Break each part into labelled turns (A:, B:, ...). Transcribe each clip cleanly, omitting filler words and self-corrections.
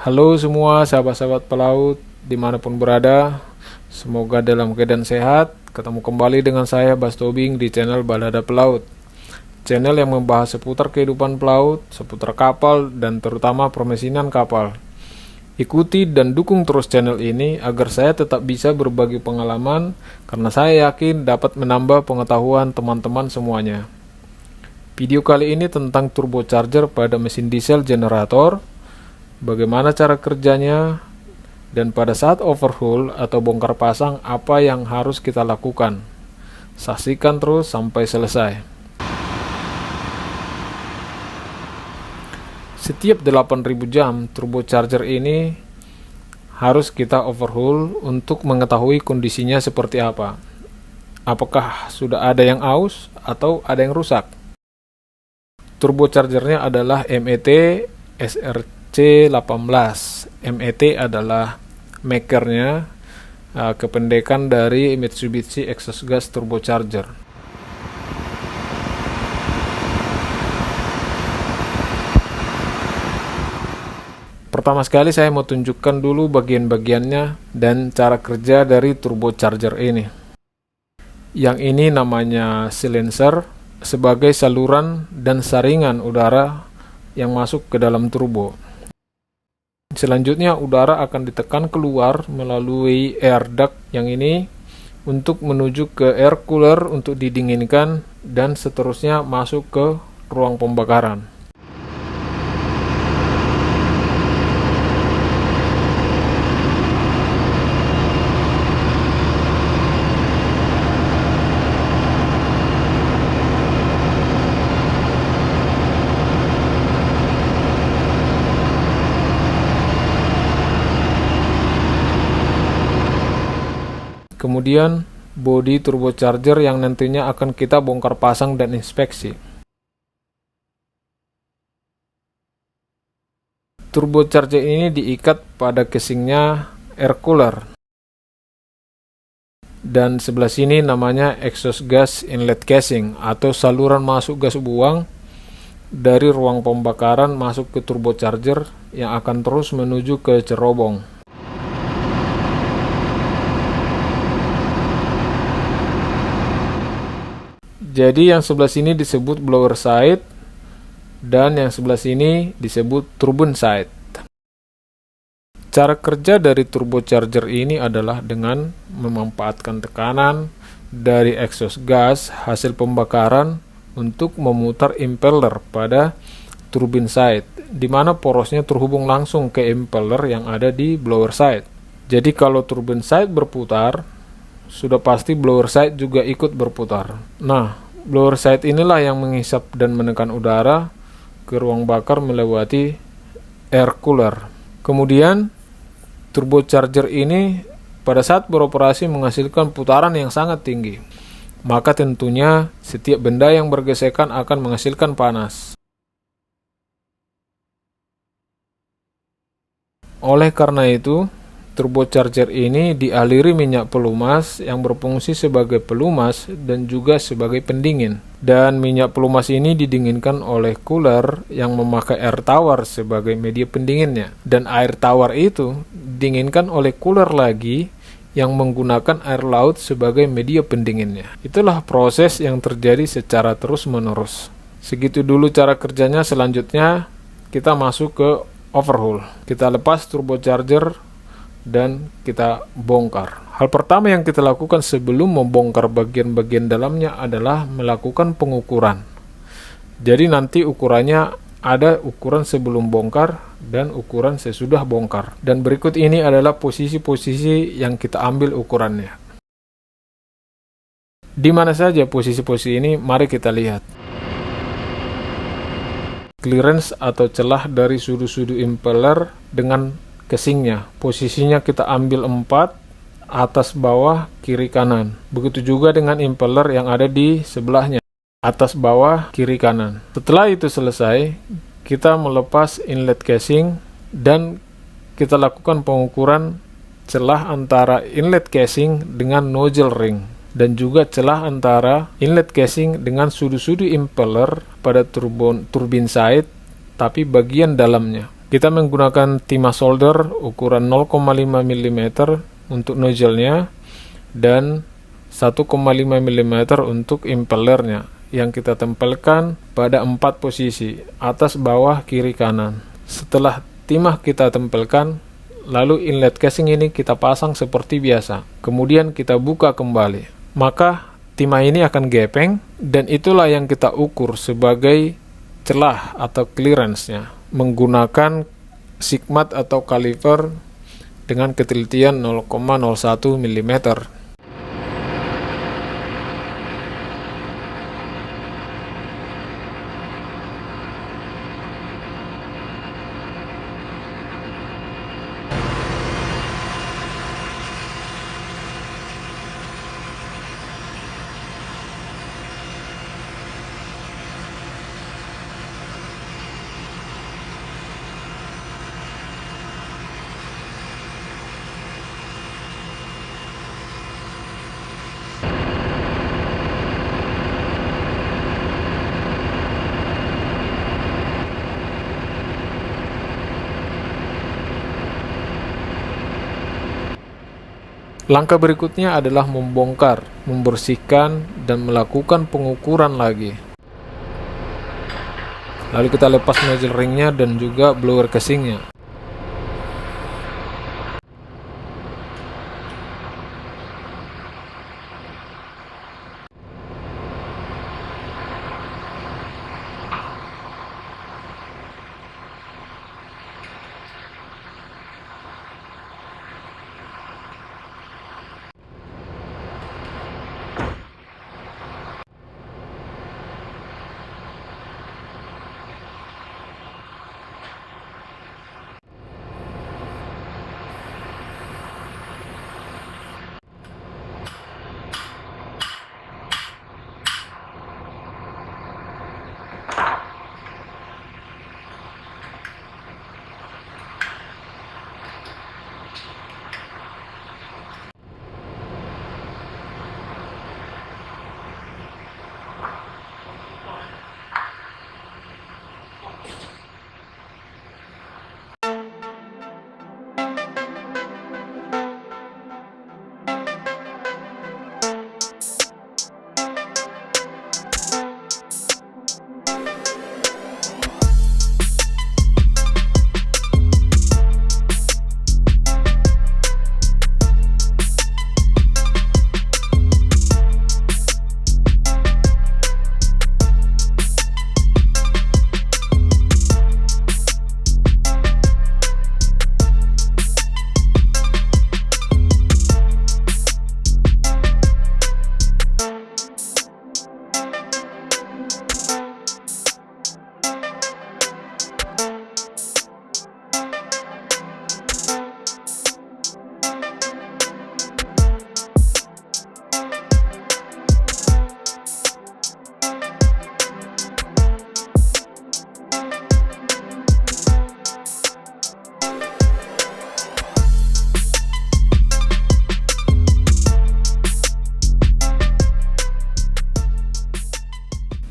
A: Halo semua sahabat-sahabat pelaut dimanapun berada, semoga dalam keadaan sehat. Ketemu kembali dengan saya Bas Tobing di channel Balada Pelaut, channel yang membahas seputar kehidupan pelaut, seputar kapal, dan terutama permesinan kapal. Ikuti dan dukung terus channel ini agar saya tetap bisa berbagi pengalaman, karena saya yakin dapat menambah pengetahuan teman-teman semuanya. Video kali ini tentang turbocharger pada mesin diesel generator, bagaimana cara kerjanya, dan pada saat overhaul atau bongkar pasang apa yang harus kita lakukan. Saksikan terus sampai selesai. Setiap 8.000 jam turbocharger ini harus kita overhaul untuk mengetahui kondisinya seperti apa. Apakah sudah ada yang aus atau ada yang rusak. Turbochargernya adalah MET SRC18. MET adalah makernya, kependekan dari Mitsubishi Exhaust Gas Turbocharger. Pertama sekali saya mau tunjukkan dulu bagian-bagiannya dan cara kerja dari turbocharger ini. Yang ini namanya silencer, sebagai saluran dan saringan udara yang masuk ke dalam turbo. Selanjutnya udara akan ditekan keluar melalui air duct yang ini untuk menuju ke air cooler untuk didinginkan, dan seterusnya masuk ke ruang pembakaran. Kemudian bodi turbocharger yang nantinya akan kita bongkar pasang dan inspeksi. Turbocharger ini diikat pada casingnya air cooler, dan sebelah sini namanya exhaust gas inlet casing atau saluran masuk gas buang dari ruang pembakaran masuk ke turbocharger yang akan terus menuju ke cerobong. Jadi yang sebelah sini disebut blower side dan yang sebelah sini disebut turbine side. Cara kerja dari turbocharger ini adalah dengan memanfaatkan tekanan dari exhaust gas hasil pembakaran untuk memutar impeller pada turbine side, di mana porosnya terhubung langsung ke impeller yang ada di blower side. Jadi kalau turbine side berputar, sudah pasti blower side juga ikut berputar. Nah, blower side inilah yang menghisap dan menekan udara ke ruang bakar melewati air cooler. Kemudian turbocharger ini pada saat beroperasi menghasilkan putaran yang sangat tinggi. Maka tentunya setiap benda yang bergesekan akan menghasilkan panas. Oleh karena itu, turbocharger ini dialiri minyak pelumas yang berfungsi sebagai pelumas dan juga sebagai pendingin. Dan minyak pelumas ini didinginkan oleh cooler yang memakai air tawar sebagai media pendinginnya. Dan air tawar itu didinginkan oleh cooler lagi yang menggunakan air laut sebagai media pendinginnya. Itulah proses yang terjadi secara terus-menerus. Segitu dulu cara kerjanya. Selanjutnya kita masuk ke overhaul. Kita lepas turbocharger dan kita bongkar. Hal pertama yang kita lakukan sebelum membongkar bagian-bagian dalamnya adalah melakukan pengukuran. Jadi nanti ukurannya ada ukuran sebelum bongkar dan ukuran sesudah bongkar. Dan berikut ini adalah posisi-posisi yang kita ambil ukurannya. Di mana saja posisi-posisi ini? Mari kita lihat. Clearance atau celah dari sudut-sudut impeller dengan casingnya, posisinya kita ambil 4, atas bawah kiri kanan. Begitu juga dengan impeller yang ada di sebelahnya, atas bawah kiri kanan. Setelah itu selesai, kita melepas inlet casing dan kita lakukan pengukuran celah antara inlet casing dengan nozzle ring, dan juga celah antara inlet casing dengan sudut-sudut impeller pada turbine side, tapi bagian dalamnya. Kita menggunakan timah solder ukuran 0,5 mm untuk nozzle-nya dan 1,5 mm untuk impellernya yang kita tempelkan pada 4 posisi, atas, bawah, kiri, kanan. Setelah timah kita tempelkan, lalu inlet casing ini kita pasang seperti biasa. Kemudian kita buka kembali. Maka timah ini akan gepeng, dan itulah yang kita ukur sebagai celah atau clearance-nya menggunakan sigmat atau kaliper dengan ketelitian 0,01 mm. Langkah berikutnya adalah membongkar, membersihkan, dan melakukan pengukuran lagi. Lalu kita lepas nozzle ringnya dan juga blower casingnya.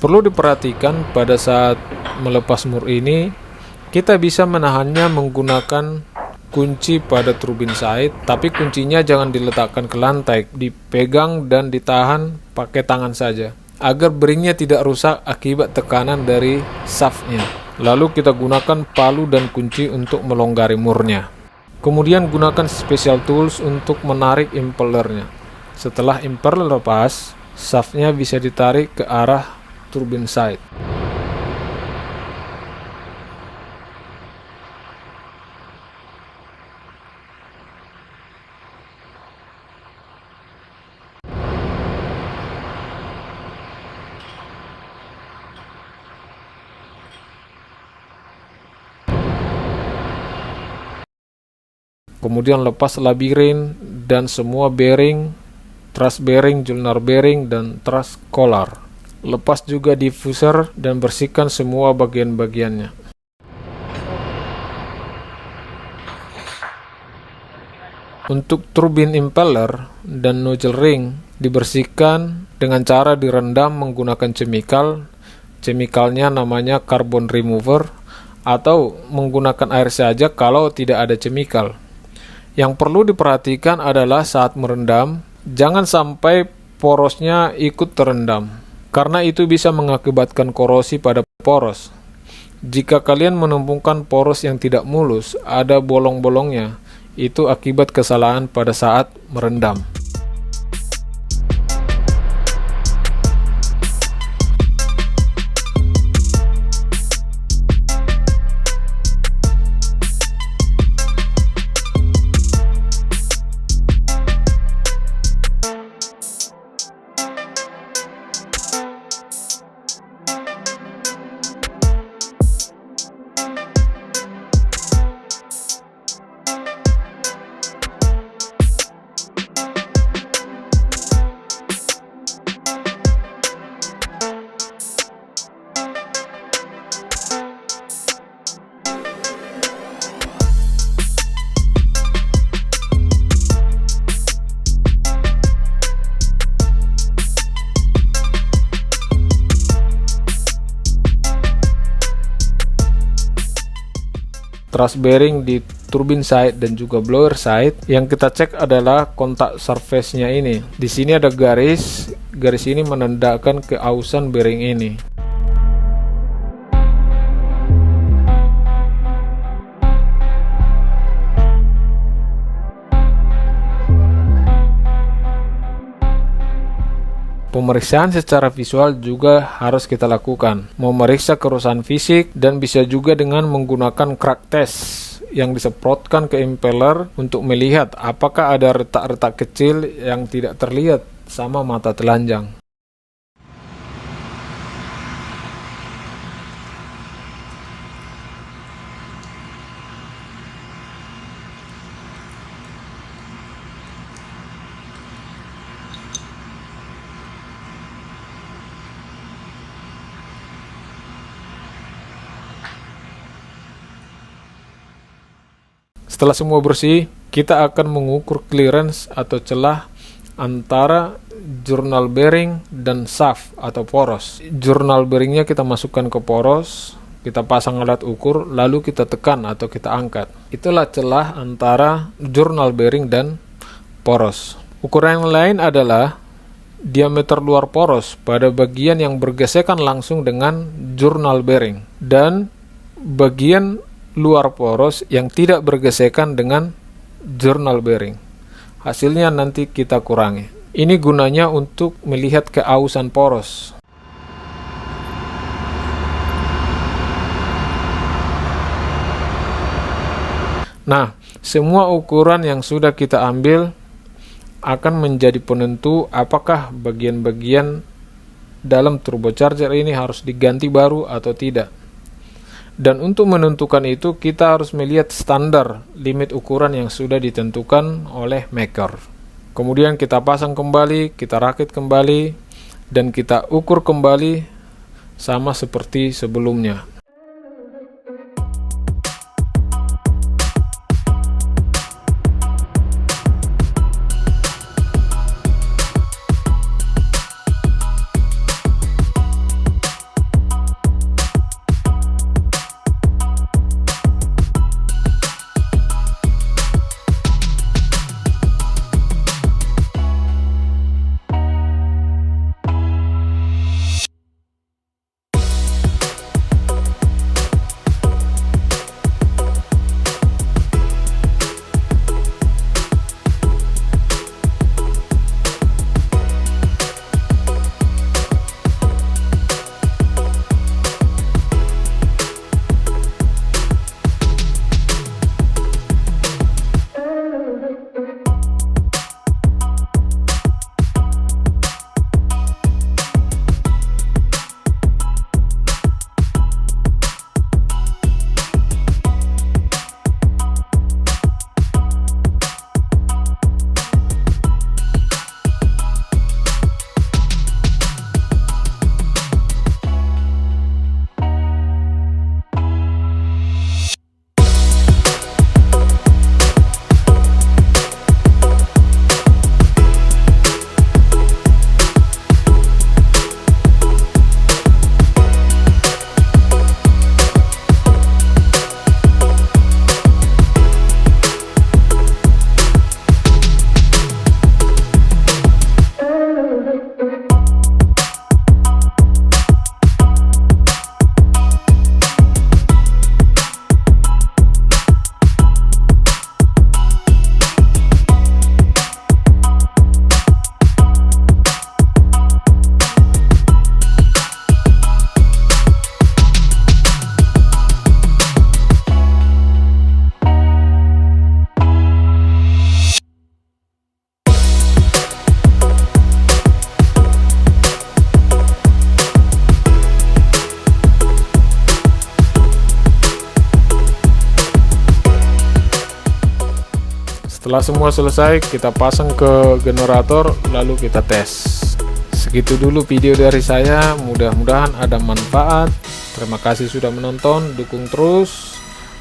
A: Perlu diperhatikan pada saat melepas mur ini, kita bisa menahannya menggunakan kunci pada turbin side, tapi kuncinya jangan diletakkan ke lantai, dipegang dan ditahan pakai tangan saja, agar bearingnya tidak rusak akibat tekanan dari shaftnya. Lalu kita gunakan palu dan kunci untuk melonggari murnya. Kemudian gunakan special tools untuk menarik impellernya. Setelah impeller lepas, shaftnya bisa ditarik ke arah turbin side. Kemudian lepas labirin dan semua bearing, truss bearing, Joulner bearing, dan truss collar. Lepas juga diffuser dan bersihkan semua bagian-bagiannya. Untuk turbin impeller dan nozzle ring dibersihkan dengan cara direndam menggunakan chemical. Chemicalnya namanya carbon remover atau menggunakan air saja kalau tidak ada chemical. Yang perlu diperhatikan adalah saat merendam, jangan sampai porosnya ikut terendam, karena itu bisa mengakibatkan korosi pada poros. Jika kalian menemukan poros yang tidak mulus, ada bolong-bolongnya, itu akibat kesalahan pada saat merendam. Thrust bearing di turbine side dan juga blower side, yang kita cek adalah kontak surface-nya ini. Di sini ada garis ini menandakan keausan bearing ini. Pemeriksaan secara visual juga harus kita lakukan, memeriksa kerusakan fisik, dan bisa juga dengan menggunakan crack test yang disemprotkan ke impeller untuk melihat apakah ada retak-retak kecil yang tidak terlihat sama mata telanjang. Setelah semua bersih, kita akan mengukur clearance atau celah antara journal bearing dan shaft atau poros. Journal bearingnya kita masukkan ke poros, kita pasang alat ukur, lalu kita tekan atau kita angkat. Itulah celah antara journal bearing dan poros. Ukuran yang lain adalah diameter luar poros pada bagian yang bergesekan langsung dengan journal bearing dan bagian luar poros yang tidak bergesekan dengan journal bearing. Hasilnya nanti kita kurangi. Ini gunanya untuk melihat keausan poros. Nah, semua ukuran yang sudah kita ambil akan menjadi penentu apakah bagian-bagian dalam turbocharger ini harus diganti baru atau tidak. Dan untuk menentukan itu, kita harus melihat standar limit ukuran yang sudah ditentukan oleh maker. Kemudian kita pasang kembali, kita rakit kembali, dan kita ukur kembali sama seperti sebelumnya. Setelah semua selesai, kita pasang ke generator lalu kita tes. Segitu dulu video dari saya, mudah-mudahan ada manfaat. Terima kasih sudah menonton, dukung terus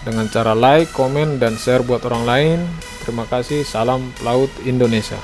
A: dengan cara like, komen, dan share buat orang lain. Terima kasih, salam pelaut Indonesia.